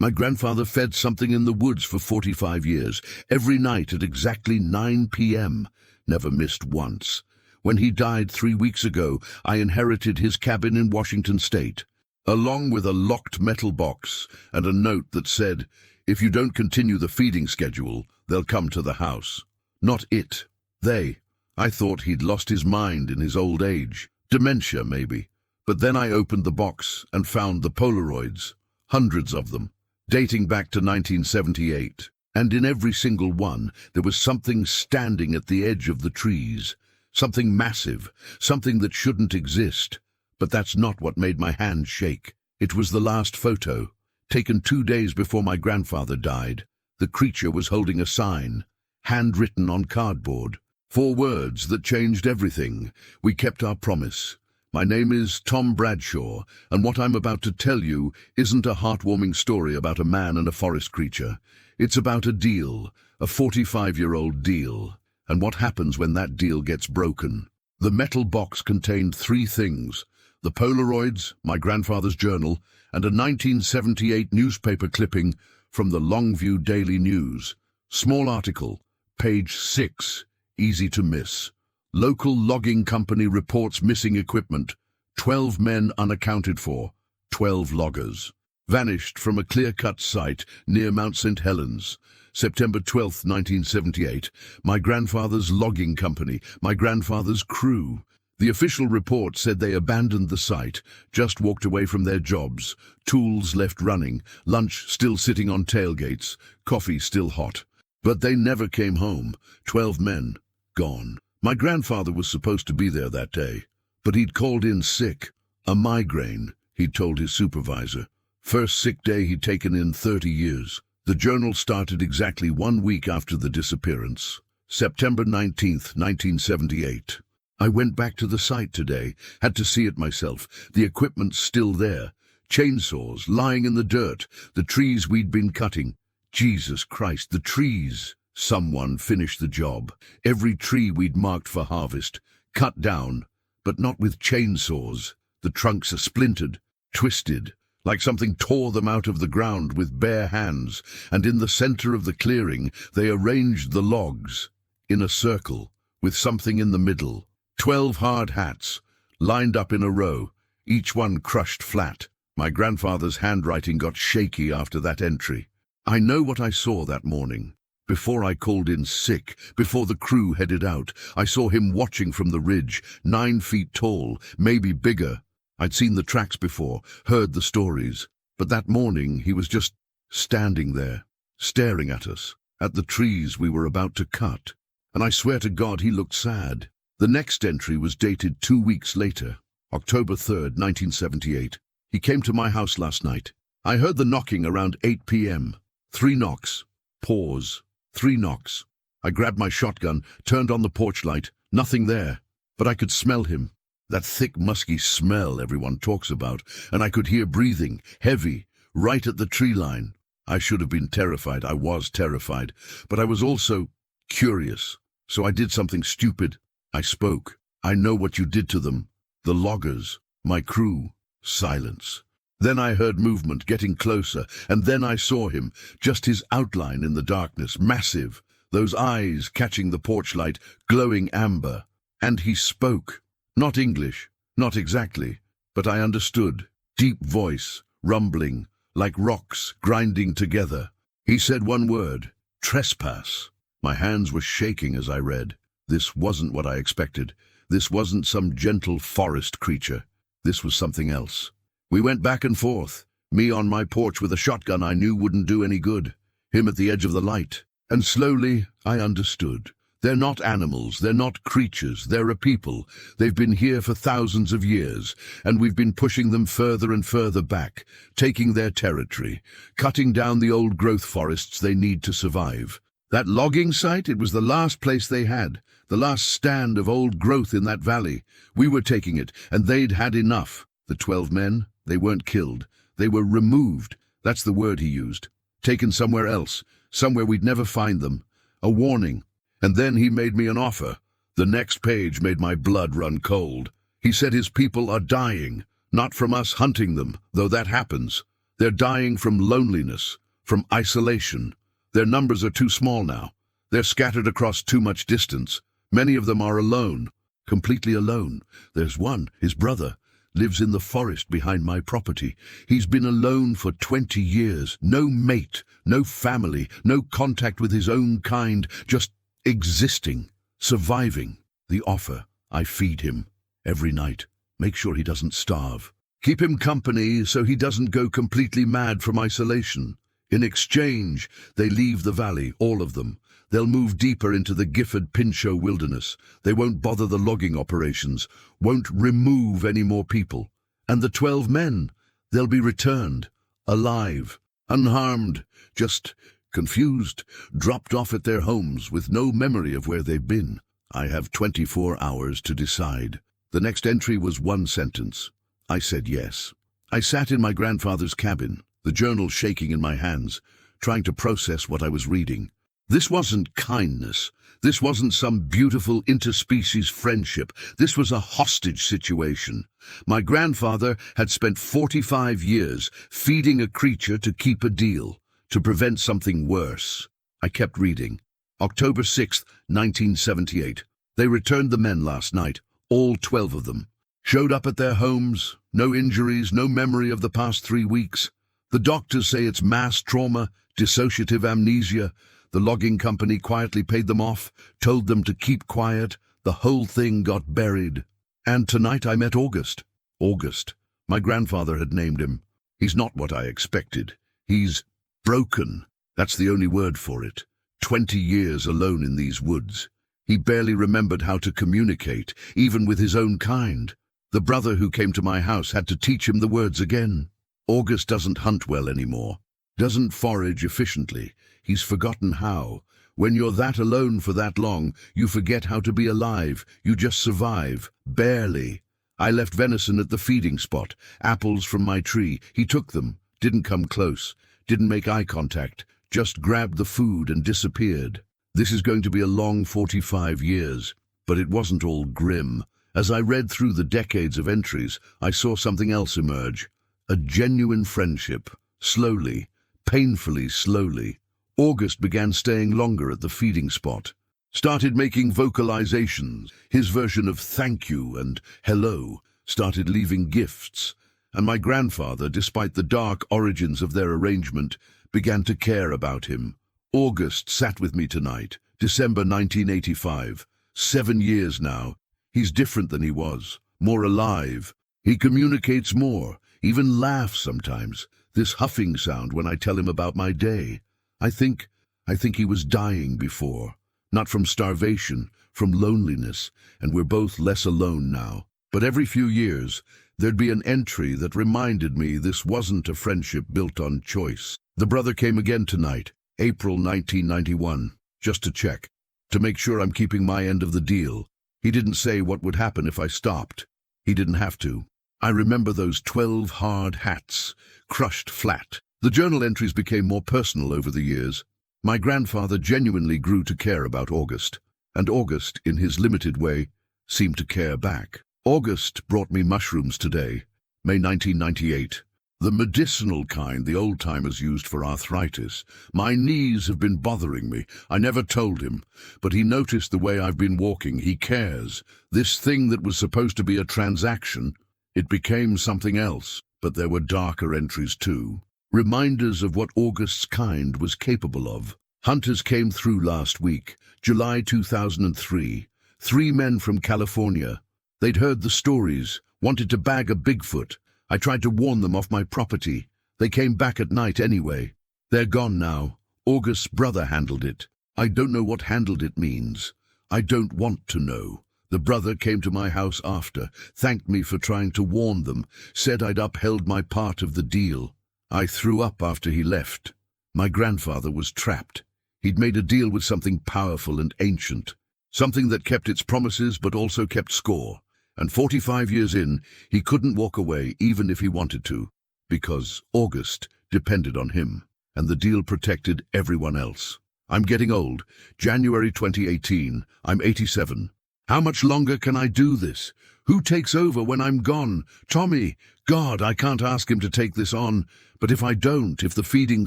My grandfather fed something in the woods for 45 years, every night at exactly 9 p.m. Never missed once. When he died 3 weeks ago, I inherited his cabin in Washington State, along with a locked metal box and a note that said, "If you don't continue the feeding schedule, they'll come to the house." Not it. They. I thought he'd lost his mind in his old age. Dementia, maybe. But then I opened the box and found the Polaroids, hundreds of them, dating back to 1978. And in every single one, there was something standing at the edge of the trees. Something massive, something that shouldn't exist. But that's not what made my hand shake. It was the last photo, taken 2 days before my grandfather died. The creature was holding a sign, handwritten on cardboard. 4 words that changed everything. We kept our promise. My name is Tom Bradshaw, and what I'm about to tell you isn't a heartwarming story about a man and a forest creature. It's about a deal, a 45-year-old deal, and what happens when that deal gets broken. The metal box contained 3 things: the Polaroids, my grandfather's journal, and a 1978 newspaper clipping from the Longview Daily News. Small article, page 6, easy to miss. Local logging company reports missing equipment. 12 men unaccounted for. 12 loggers. Vanished from a clear-cut site near Mount St. Helens. September 12, 1978. My grandfather's logging company, my grandfather's crew. The official report said they abandoned the site, just walked away from their jobs, tools left running, lunch still sitting on tailgates, coffee still hot. But they never came home. 12 men, gone. My grandfather was supposed to be there that day, but he'd called in sick. A migraine, he'd told his supervisor. First sick day he'd taken in 30 years. The journal started exactly 1 week after the disappearance. September 19th, 1978. I went back to the site today, had to see it myself. The equipment's still there. Chainsaws lying in the dirt, the trees we'd been cutting. Jesus Christ, the trees! Someone finished the job. Every tree we'd marked for harvest, cut down, but not with chainsaws. The trunks are splintered, twisted, like something tore them out of the ground with bare hands, and in the center of the clearing they arranged the logs in a circle, with something in the middle. 12 hard hats, lined up in a row, each one crushed flat. My grandfather's handwriting got shaky after that entry. I know what I saw that morning. Before I called in sick, before the crew headed out, I saw him watching from the ridge, 9 feet tall, maybe bigger. I'd seen the tracks before, heard the stories, but that morning he was just standing there, staring at us, at the trees we were about to cut. And I swear to God he looked sad. The next entry was dated 2 weeks later, October 3rd, 1978. He came to my house last night. I heard the knocking around 8 p.m. 3 knocks. Pause. 3 knocks. I grabbed my shotgun, turned on the porch light. Nothing there. But I could smell him. That thick, musky smell everyone talks about. And I could hear breathing, heavy, right at the tree line. I should have been terrified. I was terrified. But I was also curious. So I did something stupid. I spoke. I know what you did to them. The loggers. My crew. Silence. Then I heard movement getting closer, and then I saw him, just his outline in the darkness, massive, those eyes catching the porch light, glowing amber. And he spoke. Not English, not exactly, but I understood. Deep voice, rumbling, like rocks grinding together. He said one word, trespass. My hands were shaking as I read. This wasn't what I expected. This wasn't some gentle forest creature. This was something else. We went back and forth, me on my porch with a shotgun I knew wouldn't do any good, him at the edge of the light. And slowly I understood. They're not animals, they're not creatures, they're a people. They've been here for thousands of years, and we've been pushing them further and further back, taking their territory, cutting down the old growth forests they need to survive. That logging site, it was the last place they had, the last stand of old growth in that valley. We were taking it, and they'd had enough. The 12 men, they weren't killed. They were removed. That's the word he used. Taken somewhere else, somewhere we'd never find them. A warning. And then he made me an offer. The next page made my blood run cold. He said his people are dying, not from us hunting them, though that happens. They're dying from loneliness, from isolation. Their numbers are too small now. They're scattered across too much distance. Many of them are alone, completely alone. There's one, his brother, lives in the forest behind my property. He's been alone for 20 years. No mate, no family, no contact with his own kind, just existing, surviving. The offer, I feed him every night. Make sure he doesn't starve. Keep him company so he doesn't go completely mad from isolation. In exchange, they leave the valley, all of them. They'll move deeper into the Gifford-Pinchot wilderness. They won't bother the logging operations, won't remove any more people. And the 12 men, they'll be returned, alive, unharmed, just confused, dropped off at their homes with no memory of where they've been. I have 24 hours to decide. The next entry was one sentence. I said yes. I sat in my grandfather's cabin, the journal shaking in my hands, trying to process what I was reading. This wasn't kindness. This wasn't some beautiful interspecies friendship. This was a hostage situation. My grandfather had spent 45 years feeding a creature to keep a deal, to prevent something worse. I kept reading. October 6th, 1978. They returned the men last night, all 12 of them. Showed up at their homes, no injuries, no memory of the past 3 weeks. The doctors say it's mass trauma, dissociative amnesia. The logging company quietly paid them off, told them to keep quiet. The whole thing got buried. And tonight I met August. August. My grandfather had named him. He's not what I expected. He's broken. That's the only word for it. 20 years alone in these woods. He barely remembered how to communicate, even with his own kind. The brother who came to my house had to teach him the words again. August doesn't hunt well anymore. Doesn't forage efficiently. He's forgotten how. When you're that alone for that long, you forget how to be alive. You just survive. Barely. I left venison at the feeding spot, apples from my tree. He took them, didn't come close, didn't make eye contact, just grabbed the food and disappeared. This is going to be a long 45 years, but it wasn't all grim. As I read through the decades of entries, I saw something else emerge. A genuine friendship. Slowly, painfully slowly. August began staying longer at the feeding spot. Started making vocalizations. His version of thank you and hello. Started leaving gifts. And my grandfather, despite the dark origins of their arrangement, began to care about him. August sat with me tonight, December 1985. 7 years now. He's different than he was. More alive. He communicates more. Even laughs sometimes. This huffing sound when I tell him about my day. I think he was dying before. Not from starvation, from loneliness, and we're both less alone now. But every few years, there'd be an entry that reminded me this wasn't a friendship built on choice. The brother came again tonight, April 1991, just to check, to make sure I'm keeping my end of the deal. He didn't say what would happen if I stopped. He didn't have to. I remember those 12 hard hats, crushed flat. The journal entries became more personal over the years. My grandfather genuinely grew to care about August, and August, in his limited way, seemed to care back. August brought me mushrooms today, May 1998. The medicinal kind the old-timers used for arthritis. My knees have been bothering me. I never told him, but he noticed the way I've been walking. He cares. This thing that was supposed to be a transaction, it became something else. But there were darker entries too. Reminders of what August's kind was capable of. Hunters came through last week, July 2003. 3 men from California. They'd heard the stories, wanted to bag a Bigfoot. I tried to warn them off my property. They came back at night anyway. They're gone now. August's brother handled it. I don't know what handled it means. I don't want to know. The brother came to my house after, thanked me for trying to warn them, said I'd upheld my part of the deal. I threw up after he left. My grandfather was trapped. He'd made a deal with something powerful and ancient, something that kept its promises but also kept score. And 45 years in, he couldn't walk away even if he wanted to, because August depended on him, and the deal protected everyone else. I'm getting old. January 2018. I'm 87. How much longer can I do this? Who takes over when I'm gone? Tommy, God, I can't ask him to take this on, but if I don't, if the feeding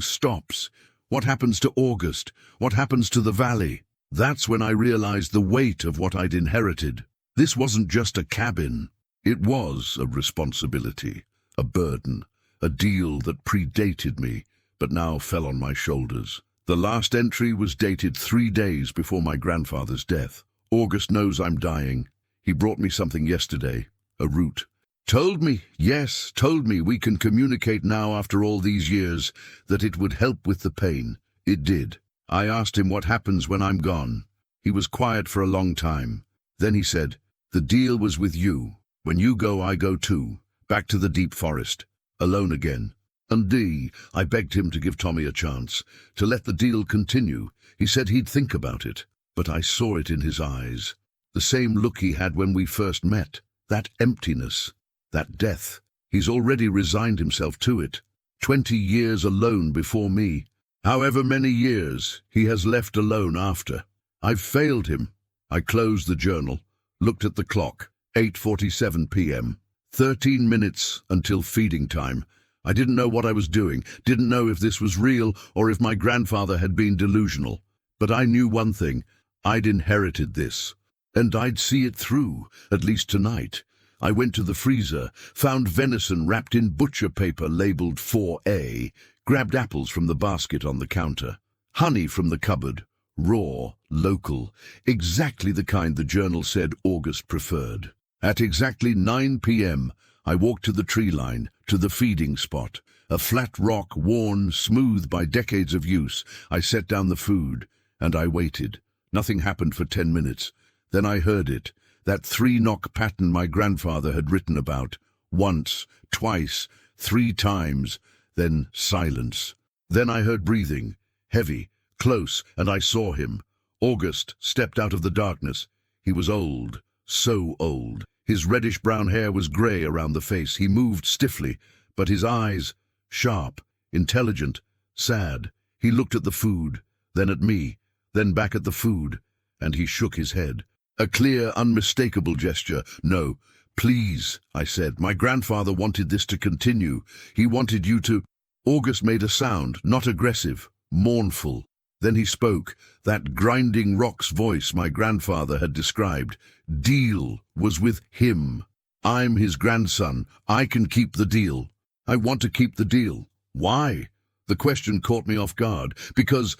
stops, what happens to August? What happens to the valley? That's when I realized the weight of what I'd inherited. This wasn't just a cabin. It was a responsibility, a burden, a deal that predated me, but now fell on my shoulders. The last entry was dated 3 days before my grandfather's death. August knows I'm dying. He brought me something yesterday, a root. Told me we can communicate now after all these years, that it would help with the pain. It did. I asked him what happens when I'm gone. He was quiet for a long time. Then he said, the deal was with you. When you go, I go too. Back to the deep forest. Alone again. And I begged him to give Tommy a chance, to let the deal continue. He said he'd think about it. But I saw it in his eyes. The same look he had when we first met. That emptiness. That death. He's already resigned himself to it. 20 years alone before me. However many years he has left alone after. I've failed him. I closed the journal, looked at the clock. 8:47 p.m. 13 minutes until feeding time. I didn't know what I was doing, didn't know if this was real or if my grandfather had been delusional. But I knew one thing. I'd inherited this. And I'd see it through, at least tonight. I went to the freezer, found venison wrapped in butcher paper labeled 4A, grabbed apples from the basket on the counter, honey from the cupboard, raw, local, exactly the kind the journal said August preferred. At exactly 9 p.m., I walked to the tree line, to the feeding spot. A flat rock, worn, smooth by decades of use. I set down the food, and I waited. Nothing happened for 10 minutes. Then I heard it. That 3-knock pattern my grandfather had written about. Once, twice, 3 times, then silence. Then I heard breathing, heavy, close, and I saw him. August stepped out of the darkness. He was old, so old. His reddish-brown hair was grey around the face. He moved stiffly, but his eyes, sharp, intelligent, sad. He looked at the food, then at me, then back at the food, and he shook his head. A clear, unmistakable gesture. No, please, I said. My grandfather wanted this to continue. He wanted you to... August made a sound, not aggressive, mournful. Then he spoke, that grinding rock's voice my grandfather had described. Deal was with him. I'm his grandson. I can keep the deal. I want to keep the deal. Why? The question caught me off guard. Because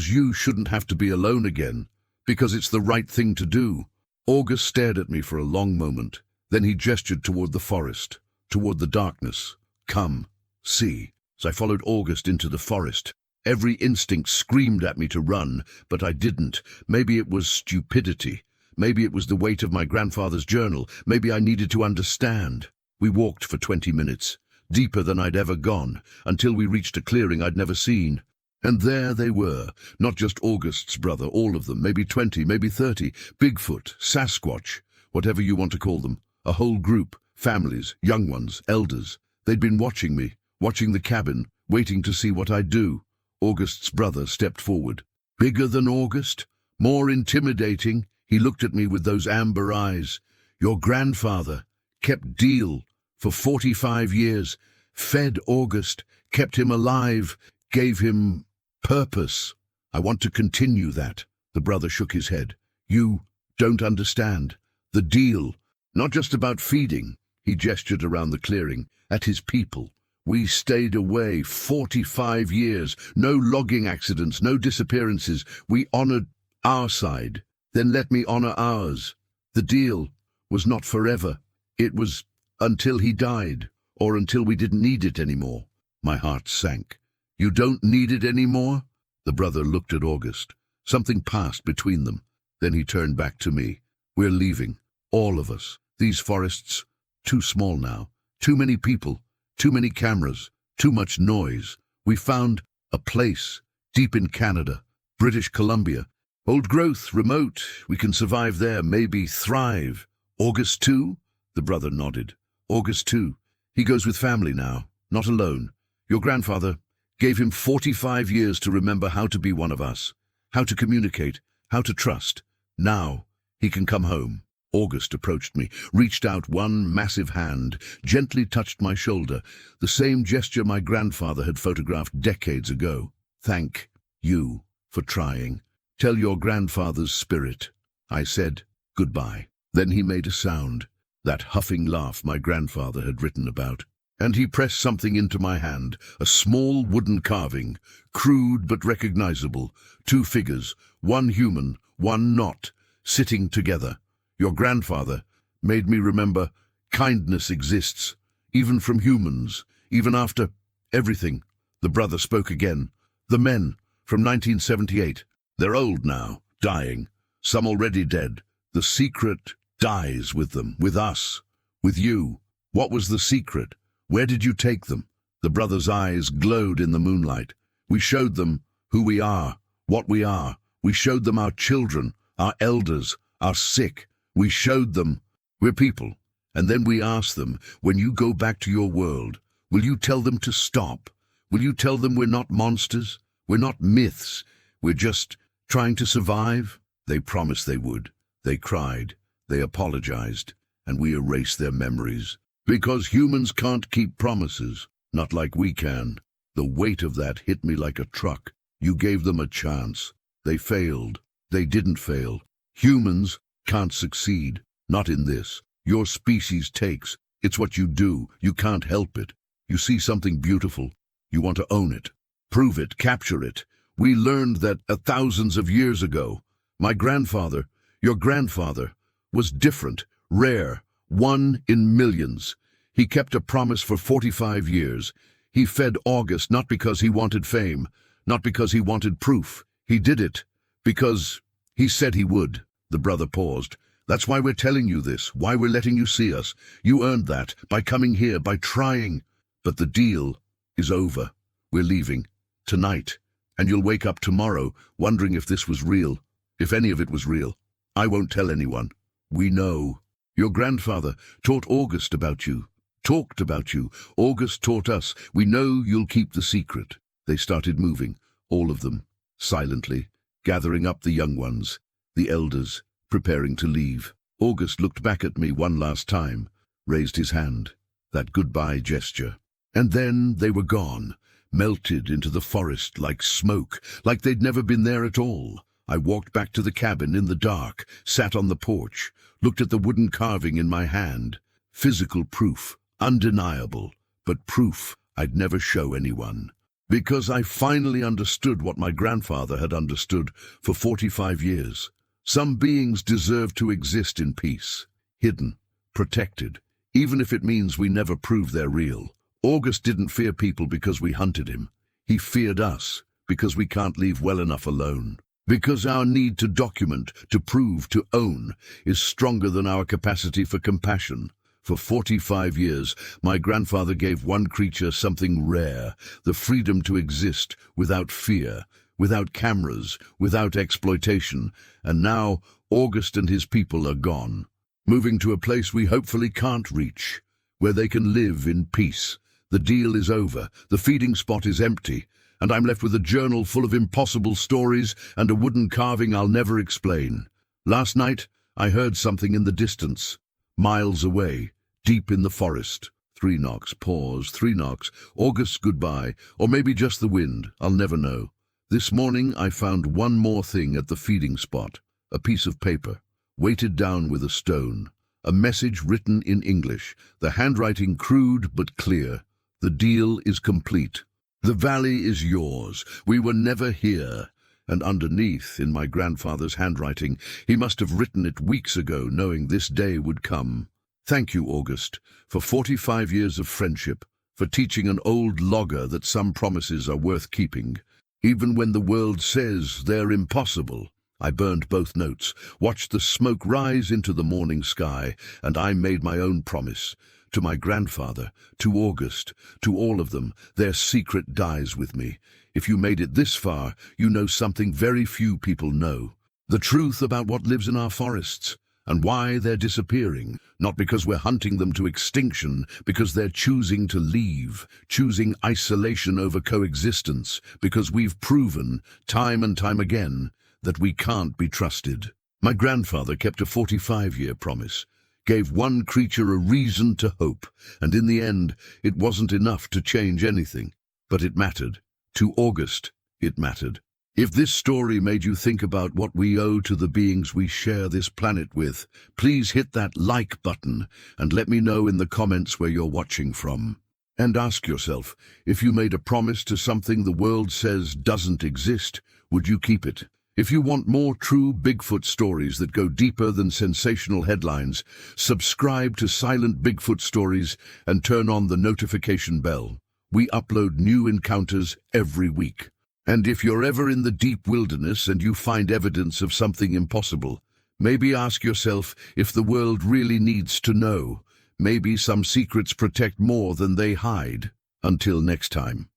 you shouldn't have to be alone again. Because it's the right thing to do. August stared at me for a long moment. Then he gestured toward the forest, toward the darkness. Come, see. As I followed August into the forest, every instinct screamed at me to run, but I didn't. Maybe it was stupidity. Maybe it was the weight of my grandfather's journal. Maybe I needed to understand. We walked for 20 minutes, deeper than I'd ever gone, until we reached a clearing I'd never seen. And there they were, not just August's brother, all of them, maybe 20, maybe 30, Bigfoot, Sasquatch, whatever you want to call them, a whole group, families, young ones, elders. They'd been watching me, watching the cabin, waiting to see what I'd do. August's brother stepped forward. Bigger than August, more intimidating. He looked at me with those amber eyes. Your grandfather kept deal for 45 years, fed August, kept him alive, gave him purpose. I want to continue that. The brother shook his head. You don't understand. The deal, not just about feeding. He gestured around the clearing, at his people. We stayed away 45 years. No logging accidents, no disappearances. We honored our side. Then let me honor ours. The deal was not forever. It was until he died, or until we didn't need it anymore. My heart sank. You don't need it anymore? The brother looked at August. Something passed between them. Then he turned back to me. We're leaving. All of us. These forests, too small now. Too many people. Too many cameras. Too much noise. We found a place, deep in Canada, British Columbia. Old growth, remote. We can survive there, maybe thrive. August too? The brother nodded. August too. He goes with family now, not alone. Your grandfather gave him 45 years to remember how to be one of us, how to communicate, how to trust. Now he can come home. August approached me, reached out one massive hand, gently touched my shoulder, the same gesture my grandfather had photographed decades ago. "Thank you for trying. Tell your grandfather's spirit." I said, "Goodbye." Then he made a sound, that huffing laugh my grandfather had written about. And he pressed something into my hand, a small wooden carving, crude but recognizable, two figures, one human, one not, sitting together. Your grandfather made me remember kindness exists, even from humans, even after everything. The brother spoke again. "The men from 1978, they're old now, dying, some already dead. The secret dies with them, with us, with you. What was the secret? Where did you take them?" The brother's eyes glowed in the moonlight. "We showed them who we are, what we are. We showed them our children, our elders, our sick. We showed them we're people. And then we asked them, when you go back to your world, will you tell them to stop? Will you tell them we're not monsters? We're not myths. We're just trying to survive?" They promised they would. They cried. They apologized. And we erased their memories. Because humans can't keep promises, not like we can. The weight of that hit me like a truck. You gave them a chance. They failed. They didn't fail. Humans can't succeed. Not in this. Your species takes. It's what you do. You can't help it. You see something beautiful. You want to own it. Prove it. Capture it. We learned that thousands of years ago. My grandfather, your grandfather, was different, rare, one in millions. He kept a promise for 45 years. He fed August not because he wanted fame, not because he wanted proof. He did it because he said he would. The brother paused. "That's why we're telling you this, why we're letting you see us. You earned that by coming here, by trying. But the deal is over. We're leaving tonight, and you'll wake up tomorrow wondering if this was real, if any of it was real. I won't tell anyone. We know. Your grandfather taught August about you, talked about you. August taught us. We know you'll keep the secret." They started moving, all of them, silently, gathering up the young ones, the elders, preparing to leave. August looked back at me one last time, raised his hand, that goodbye gesture. And then they were gone, melted into the forest like smoke, like they'd never been there at all. I walked back to the cabin in the dark, sat on the porch, looked at the wooden carving in my hand. Physical proof, undeniable, but proof I'd never show anyone. Because I finally understood what my grandfather had understood for 45 years. Some beings deserve to exist in peace, hidden, protected, even if it means we never prove they're real. August didn't fear people because we hunted him. He feared us because we can't leave well enough alone. Because our need to document, to prove, to own, is stronger than our capacity for compassion. For 45 years, my grandfather gave one creature something rare, the freedom to exist without fear, without cameras, without exploitation. And now, August and his people are gone, moving to a place we hopefully can't reach, where they can live in peace. The deal is over, the feeding spot is empty, and I'm left with a journal full of impossible stories and a wooden carving I'll never explain. Last night, I heard something in the distance, miles away, deep in the forest. 3 knocks, pause, 3 knocks, August's goodbye, or maybe just the wind, I'll never know. This morning I found one more thing at the feeding spot, a piece of paper, weighted down with a stone, a message written in English, the handwriting crude but clear. The deal is complete. The valley is yours. We were never here. And underneath, in my grandfather's handwriting, he must have written it weeks ago, knowing this day would come. Thank you, August, for 45 years of friendship, for teaching an old logger that some promises are worth keeping, even when the world says they're impossible. I burned both notes, watched the smoke rise into the morning sky, and I made my own promise. To my grandfather, to August, to all of them, their secret dies with me. If you made it this far, you know something very few people know. The truth about what lives in our forests, and why they're disappearing. Not because we're hunting them to extinction, because they're choosing to leave, choosing isolation over coexistence, because we've proven, time and time again, that we can't be trusted. My grandfather kept a 45-year promise, gave one creature a reason to hope, and in the end, it wasn't enough to change anything. But it mattered. To August, it mattered. If this story made you think about what we owe to the beings we share this planet with, please hit that like button and let me know in the comments where you're watching from. And ask yourself, if you made a promise to something the world says doesn't exist, would you keep it? If you want more true Bigfoot stories that go deeper than sensational headlines, subscribe to Silent Bigfoot Stories and turn on the notification bell. We upload new encounters every week. And if you're ever in the deep wilderness and you find evidence of something impossible, maybe ask yourself if the world really needs to know. Maybe some secrets protect more than they hide. Until next time.